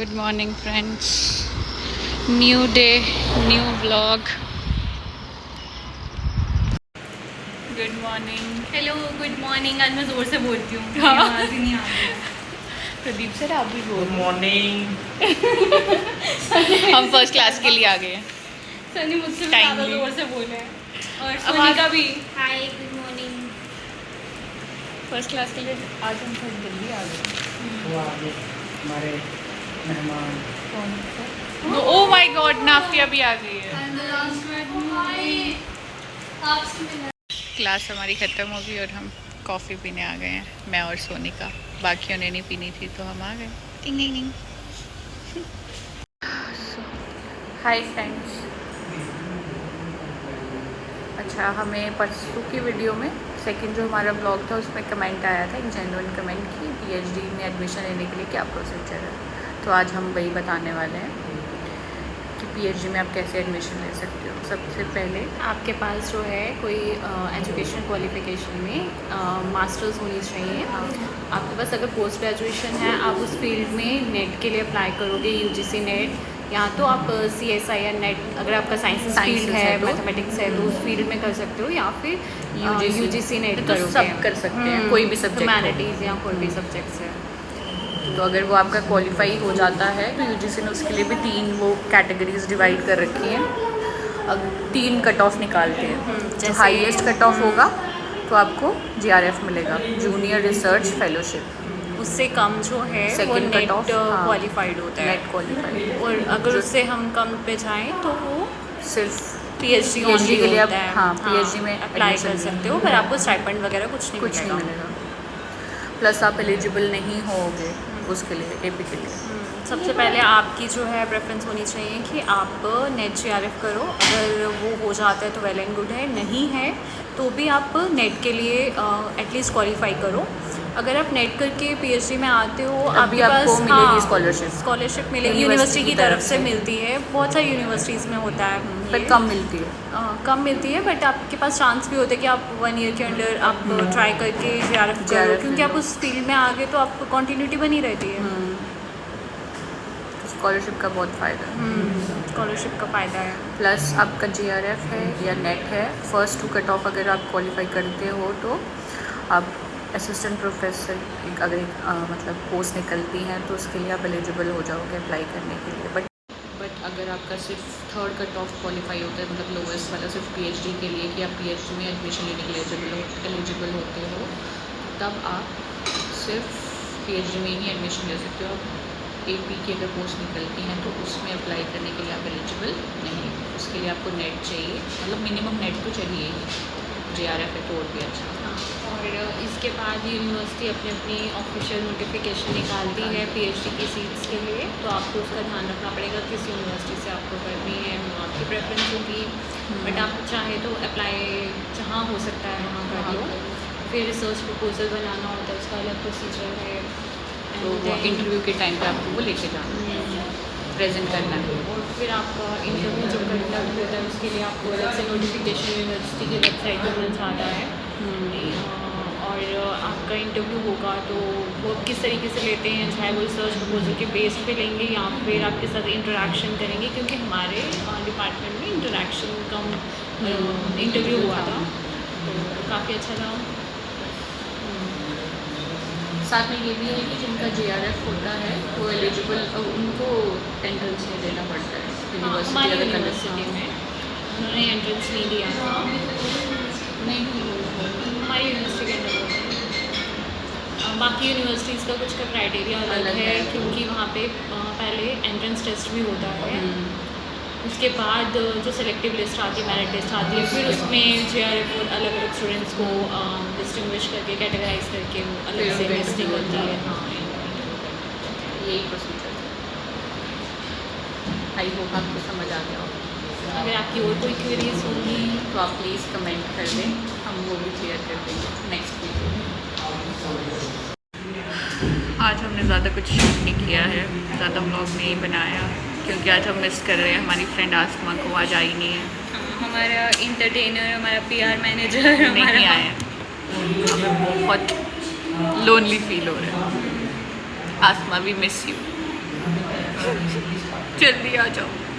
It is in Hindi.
Good morning friends, new day new vlog. Good morning. Hello good morning. आज मैं ज़ोर से बोलती हूँ, हाँ। आवाज़ ही नहीं आ रही है। प्रदीप सर आप भी बोल। Good morning. हम फर्स्ट क्लास के लिए आ गए हैं। सनी मुझसे भी Timely. ज़्यादा ज़ोर से बोले हैं और अब सोनिका आप- भी। Hi good morning. First class के लिए आज हम थोड़ी जल्दी आ गए। वो आगे हमारे मेहमान ओ माय गॉड, नाफिया भी आ गई है। क्लास हमारी ख़त्म हो गई और हम कॉफ़ी पीने आ गए हैं, मैं और सोनिका। बाकियों ने नहीं पीनी थी तो हम आ गए। टिंग टिंग टिंग। Hi friends. अच्छा, हमें परसों की वीडियो में सेकंड जो हमारा ब्लॉग था उसमें कमेंट आया था, एक जेन्युइन कमेंट कि पीएचडी में एडमिशन लेने के लिए क्या प्रोसीजर है। तो आज हम वही बताने वाले हैं कि पीएचडी में आप कैसे एडमिशन ले सकते हो। सबसे पहले आपके पास जो है कोई एजुकेशन क्वालिफिकेशन में मास्टर्स होनी चाहिए। आपके पास अगर पोस्ट ग्रेजुएशन है, आप उस फील्ड में नेट के लिए अप्लाई करोगे, यूजीसी नेट, या तो आप CSI या नेट, अगर आपका साइंस फील्ड है, मैथमेटिक्स है तो उस फील्ड में कर सकते हो, या फिर यूजीसी नेट तो करोगे। सब कर सकते हैं, कोई भी सब्जेक्ट। ह्यूमैनिटीज़ या कोई भी सब्जेक्ट्स है। तो अगर वो आपका क्वालिफाई हो जाता है तो यूजीसी ने उसके लिए भी 3 वो कैटेगरीज डिवाइड कर रखी हैं। अब 3 कट ऑफ निकालते हैं। जो जैसे- हाईएस्ट कट ऑफ होगा तो आपको GRF मिलेगा, जूनियर रिसर्च फेलोशिप। उससे कम जो है वो Second नेट cut off, हाँ। क्वालिफाइड होता है। Net qualified. और अगर जो- उससे हम कम पे जाएं तो वो सिर्फ PhD PhD के लिए आप- होता है। हाँ, PhD में अप्लाई admission कर सकते हो, पर आपको स्टाइपेंड वगैरह कुछ नहीं कुछ नहीं मिलेगा। मिलेगा। प्लस आप एलिजिबल नहीं होगे उसके लिए, AP के लिए। सबसे पहले आपकी जो है प्रेफरेंस होनी चाहिए कि आप नेट GRF करो। अगर वो हो जाता है तो वेल एंड गुड है, नहीं है तो भी आप नेट के लिए एटलीस्ट क्वालिफाई करो। अगर आप नेट करके PhD में आते हो, तभी आपको मिलेगी scholarship। स्कॉलरशिप मिलेगी, यूनिवर्सिटी यूनिवर्सिटी की तरफ से मिलती है। बहुत सारी यूनिवर्सिटीज़ में होता है पर ये। कम मिलती है। कम मिलती है, बट आपके पास चांस भी होता है कि आप 1 ईयर के अंदर आप ट्राई करके GRF करो, GRF क्योंकि आप उस फील्ड में आ गए तो आपको कंटिन्यूटी बनी रहती है। स्कॉलरशिप का बहुत फ़ायदा है। स्कॉलरशिप का फ़ायदा है। प्लस आपका GRF है या नेट है, फर्स्ट 2 कट ऑफ अगर आप क्वालिफाई करते हो तो आप असिस्टेंट प्रोफेसर अगर मतलब पोस्ट निकलती हैं तो उसके लिए आप एलिजिबल हो जाओगे अप्लाई करने के लिए। बट अगर आपका सिर्फ 3rd कट ऑफ क्वालिफाई होता है, मतलब लोवेस्ट वाला सिर्फ PhD के लिए कि आप PhD में एडमिशन लेने के लिए एलिजिबल होते हो, तब आप सिर्फ PhD में ही एडमिशन ले सकते हो। आप AP की अगर पोस्ट निकलती हैं तो उसमें अप्लाई करने के लिए आप एलिजिबल नहीं। उसके लिए आपको नेट चाहिए, मतलब मिनिमम नेट तो चाहिए ही। GRF है तो और भी अच्छा। और इसके बाद यूनिवर्सिटी अपनी अपनी ऑफिशियल नोटिफिकेशन निकालती है PhD की सीट्स के लिए, तो आपको उसका ध्यान रखना पड़ेगा किस यूनिवर्सिटी से आपको करनी है, वो आपकी प्रेफरेंस होगी। बट आप चाहे तो अप्लाई जहाँ हो सकता है वहाँ कर लो। फिर रिसर्च प्रपोजल बनाना होता है, उसका अलग प्रोसीजर है। तो वो इंटरव्यू के टाइम पे आपको वो लेके जाना है, प्रेजेंट करना है। और फिर आपका इंटरव्यू जो कंडक्ट होता है उसके लिए आपको अलग से नोटिफिकेशन यूनिवर्सिटी की वेबसाइट पर मिल जाता है। और आपका इंटरव्यू होगा तो वो किस तरीके से लेते हैं, चाहे वो रिसर्च प्रपोजल के बेस पे लेंगे या फिर आपके साथ इंटरेक्शन करेंगे, क्योंकि हमारे डिपार्टमेंट में इंटरेक्शन कम इंटरव्यू हुआ था तो काफ़ी अच्छा था। साथ में ये भी है कि जिनका GRF होता है वो एलिजिबल, उनको एंट्रेंस नहीं देना पड़ता है यूनिवर्सिटी। हमारी अगर यूनिवर्सिटी में उन्होंने एंट्रेंस नहीं दिया था। नहीं, हमारी यूनिवर्सिटी के अंदर होता है। बाकी यूनिवर्सिटीज़ का कुछ का क्राइटेरिया अलग है, क्योंकि वहाँ पे पहले एंट्रेंस टेस्ट भी होता है। उसके बाद जो सिलेक्टिव लिस्ट आती है, मेरिट लिस्ट आती है, फिर उसमें GRF और अलग अलग स्टूडेंट्स को डिस्टिंग्विश करके, कैटेगराइज करके वो अलग से लिस्टिंग होती है। हाँ, यही प्रोसीजर। आई होप आपको समझ आ गया हो। अगर आपकी और कोई क्वेरीज होंगी तो आप प्लीज़ कमेंट कर दें, हम वो भी क्लियर कर देंगे नेक्स्ट वीडियो में। आज हमने ज़्यादा कुछ शूट नहीं किया है, ज़्यादा व्लॉग नहीं बनाया, क्योंकि आज हम मिस कर रहे हैं हमारी फ्रेंड आसमा को। आज आई नहीं है, हमारा इंटरटेनर, हमारा PR मैनेजर नहीं आया। हमें बहुत लोनली फील हो रहा है। आसमा, वी मिस यू। जल्दी आ जाओ।